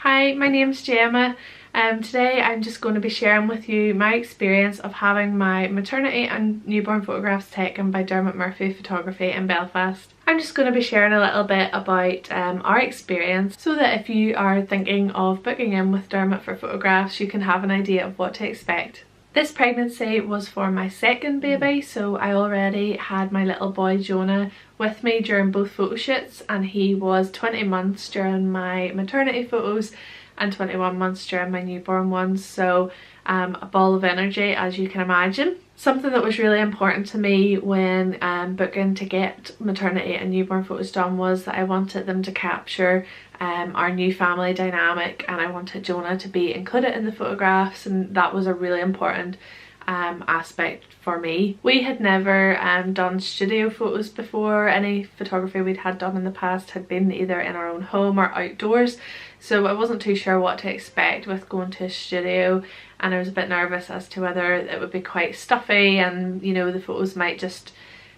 Hi, my name's Gemma. Today I'm just going to be sharing with you my experience of having my maternity and newborn photographs taken by Dermot Photography in Belfast. I'm just going to be sharing a little bit about our experience so that if you are thinking of booking in with Dermot for photographs, you can have an idea of what to expect. This pregnancy was for my second baby, so I already had my little boy Jonah with me during both photo shoots, and he was 20 months during my maternity photos and 21 months during my newborn ones, so a ball of energy, as you can imagine. Something that was really important to me when booking to get maternity and newborn photos done was that I wanted them to capture our new family dynamic, and I wanted Jonah to be included in the photographs, and that was a really important aspect for me. We had never done studio photos before. Any photography we'd had done in the past had been either in our own home or outdoors, so I wasn't too sure what to expect with going to a studio, and I was a bit nervous as to whether it would be quite stuffy and, you know, the photos might just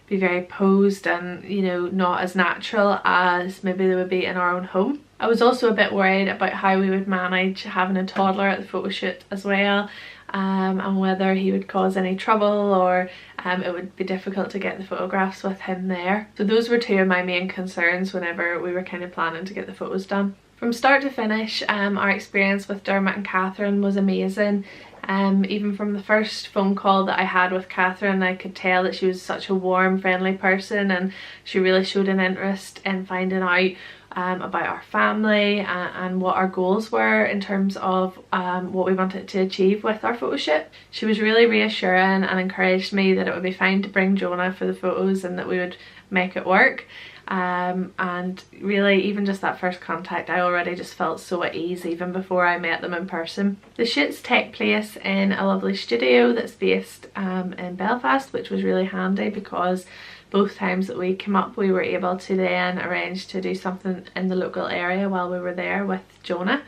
be very posed and, you know, not as natural as maybe they would be in our own home. I was also a bit worried about how we would manage having a toddler at the photo shoot as well, and whether he would cause any trouble or it would be difficult to get the photographs with him there. So those were two of my main concerns whenever we were kind of planning to get the photos done. From start to finish, our experience with Dermot and Katherine was amazing. Even from the first phone call that I had with Katherine, I could tell that she was such a warm, friendly person, and she really showed an interest in finding out about our family and what our goals were in terms of what we wanted to achieve with our photo shoot. She was really reassuring and encouraged me that it would be fine to bring Jonah for the photos and that we would make it work. And really, even just that first contact, I already just felt so at ease even before I met them in person. The shoots take place in a lovely studio that's based in Belfast, which was really handy because both times that we came up we were able to then arrange to do something in the local area while we were there with Jonah.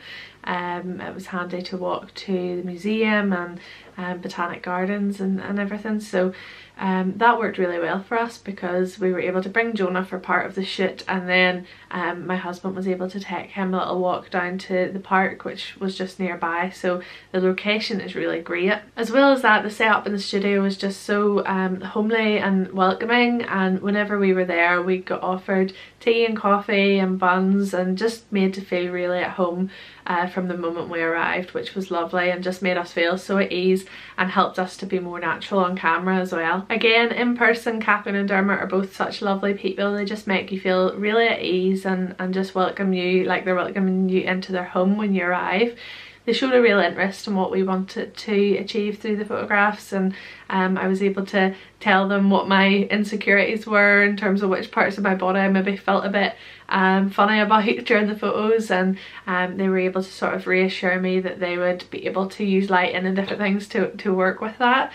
It was handy to walk to the museum and botanic gardens and everything, so that worked really well for us because we were able to bring Jonah for part of the shoot, and then my husband was able to take him a little walk down to the park, which was just nearby, so the location is really great. As well as that, the setup in the studio was just so homely and welcoming, and whenever we were there we got offered tea and coffee and buns and just made to feel really at home from the moment we arrived, which was lovely and just made us feel so at ease and helped us to be more natural on camera as well. Again, in person, Katherine and Dermot are both such lovely people. They just make you feel really at ease and just welcome you like they're welcoming you into their home when you arrive. They showed a real interest in what we wanted to achieve through the photographs, and I was able to tell them what my insecurities were in terms of which parts of my body I maybe felt a bit funny about during the photos, and they were able to sort of reassure me that they would be able to use lighting and different things to work with that.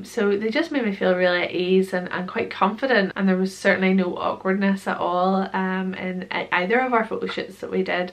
So they just made me feel really at ease and quite confident, and there was certainly no awkwardness at all in either of our photo shoots that we did.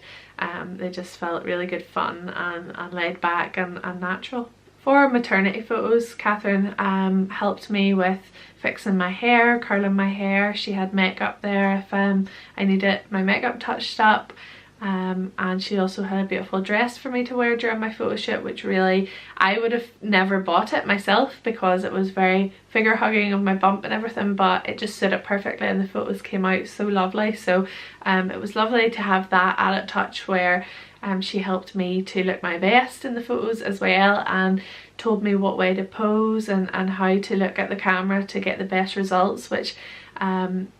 They just felt really good fun and laid back and natural. For maternity photos, Katherine helped me with fixing my hair, curling my hair. She had makeup there if I needed my makeup touched up. And she also had a beautiful dress for me to wear during my photo shoot, which really, I would have never bought it myself because it was very figure hugging of my bump and everything, but it just suited perfectly and the photos came out so lovely. So it was lovely to have that added touch where she helped me to look my best in the photos as well, and told me what way to pose and how to look at the camera to get the best results, which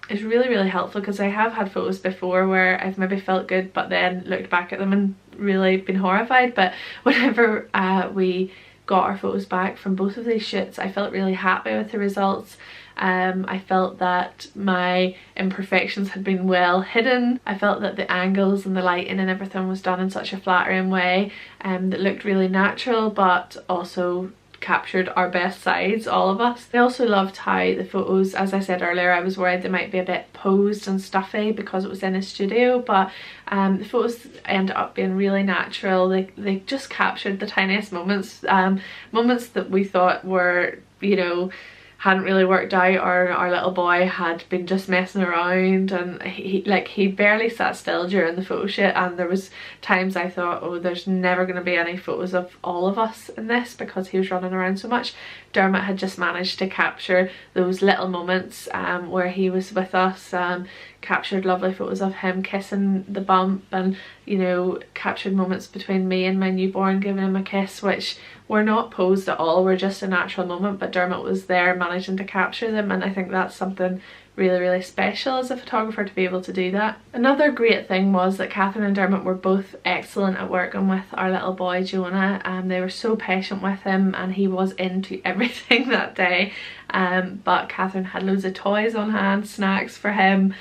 is really helpful because I have had photos before where I've maybe felt good but then looked back at them and really been horrified. But whenever we got our photos back from both of these shoots, I felt really happy with the results. I felt that my imperfections had been well hidden. I felt that the angles and the lighting and everything was done in such a flattering way that looked really natural but also captured our best sides, all of us. I also loved how the photos, as I said earlier, I was worried they might be a bit posed and stuffy because it was in a studio, but the photos ended up being really natural. They just captured the tiniest moments, moments that we thought were, you know, hadn't really worked out, or our little boy had been just messing around, and he barely sat still during the photo shoot. And there was times I thought, oh, there's never going to be any photos of all of us in this because he was running around so much. Dermot had just managed to capture those little moments where he was with us, captured lovely photos of him kissing the bump, and you know, captured moments between me and my newborn giving him a kiss, which were not posed at all, were just a natural moment, but Dermot was there managing to capture them, and I think that's something really special as a photographer, to be able to do that. Another great thing was that Katherine and Dermot were both excellent at working with our little boy Jonah, and they were so patient with him, and he was into everything that day. But Katherine had loads of toys on hand, snacks for him.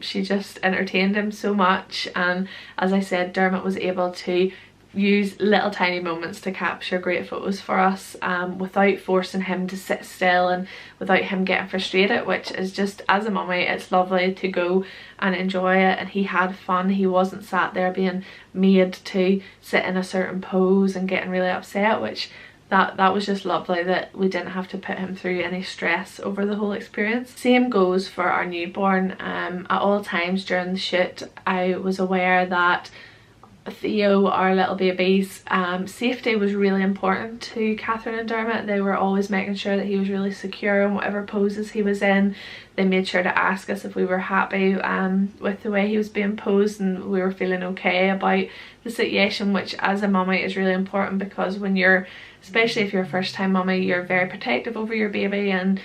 She just entertained him so much, and as I said, Dermot was able to use little tiny moments to capture great photos for us, without forcing him to sit still and without him getting frustrated, which is just, as a mummy, it's lovely to go and enjoy it. And he had fun. He wasn't sat there being made to sit in a certain pose and getting really upset, which that was just lovely, that we didn't have to put him through any stress over the whole experience. Same goes for our newborn. At all times during the shoot, I was aware that Theo, our little baby's safety was really important to Katherine and Dermot. They were always making sure that he was really secure in whatever poses he was in. They made sure to ask us if we were happy with the way he was being posed, and we were feeling okay about the situation, which as a mummy is really important, because when you're, especially if you're a first time mummy, you're very protective over your baby, and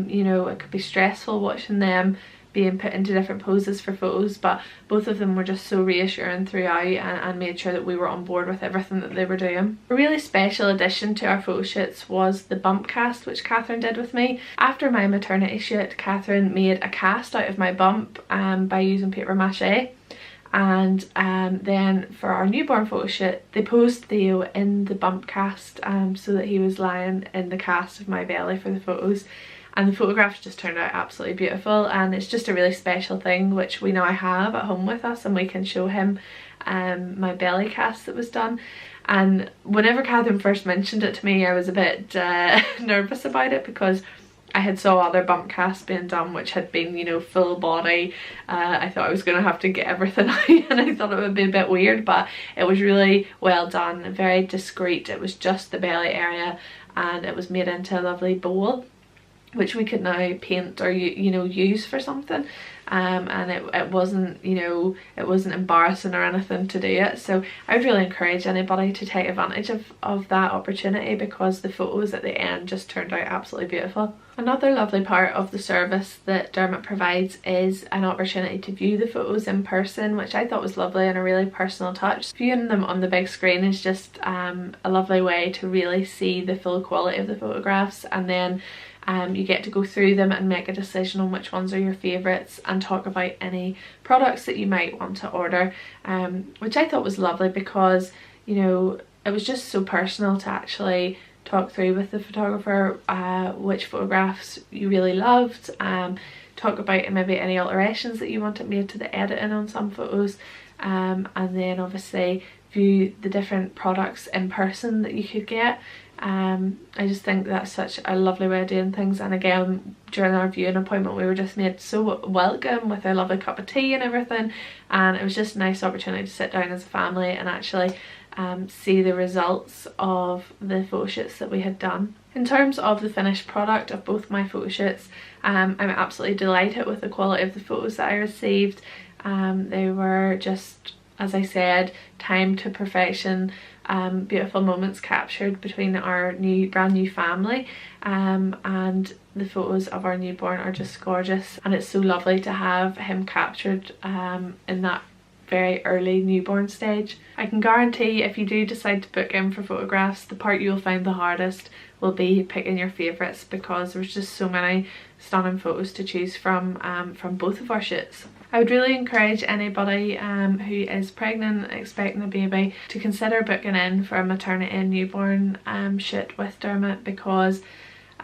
you know, it could be stressful watching them being put into different poses for photos, but both of them were just so reassuring throughout, and made sure that we were on board with everything that they were doing. A really special addition to our photo shoots was the bump cast, which Katherine did with me. After my maternity shoot, Katherine made a cast out of my bump by using paper mache. And then for our newborn photo shoot, they posed Theo in the bump cast, so that he was lying in the cast of my belly for the photos. And the photographs just turned out absolutely beautiful, and it's just a really special thing which we now have at home with us, and we can show him my belly cast that was done. And whenever Katherine first mentioned it to me, I was a bit nervous about it, because I had saw other bump casts being done which had been, you know, full body. I thought I was going to have to get everything out, and I thought it would be a bit weird, but it was really well done, very discreet. It was just the belly area, and it was made into a lovely bowl which we could now paint or you know, use for something, and it wasn't, you know, it wasn't embarrassing or anything to do it. So I would really encourage anybody to take advantage of that opportunity, because the photos at the end just turned out absolutely beautiful. Another lovely part of the service that Dermot provides is an opportunity to view the photos in person, which I thought was lovely and a really personal touch. Viewing them on the big screen is just a lovely way to really see the full quality of the photographs, and then you get to go through them and make a decision on which ones are your favourites, and talk about any products that you might want to order, which I thought was lovely, because, you know, it was just so personal to actually talk through with the photographer which photographs you really loved, talk about maybe any alterations that you wanted made to the editing on some photos, and then obviously view the different products in person that you could get. I just think that's such a lovely way of doing things, and again, during our viewing appointment we were just made so welcome with a lovely cup of tea and everything, and it was just a nice opportunity to sit down as a family and actually see the results of the photo shoots that we had done. In terms of the finished product of both my photo shoots, I'm absolutely delighted with the quality of the photos that I received. They were just, as I said, timed to perfection. Beautiful moments captured between our brand new family, and the photos of our newborn are just gorgeous, and it's so lovely to have him captured in that very early newborn stage. I can guarantee if you do decide to book in for photographs, the part you'll find the hardest will be picking your favourites, because there's just so many stunning photos to choose from both of our shoots. I would really encourage anybody who is pregnant, expecting a baby, to consider booking in for a maternity and newborn shoot with Dermot, because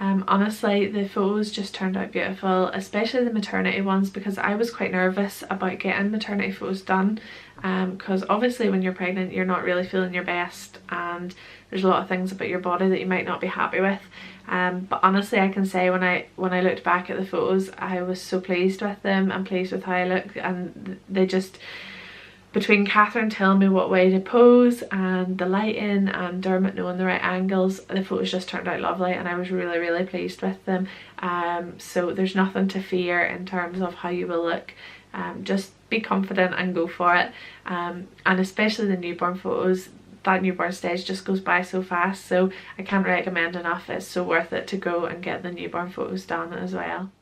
Honestly, the photos just turned out beautiful, especially the maternity ones, because I was quite nervous about getting maternity photos done, because obviously when you're pregnant you're not really feeling your best and there's a lot of things about your body that you might not be happy with. But honestly, I can say when I looked back at the photos, I was so pleased with them and pleased with how I looked, and they just, between Katherine telling me what way to pose and the lighting and Dermot knowing the right angles, the photos just turned out lovely and I was really pleased with them. So there's nothing to fear in terms of how you will look. Just be confident and go for it. And especially the newborn photos, that newborn stage just goes by so fast, so I can't recommend enough. It's so worth it to go and get the newborn photos done as well.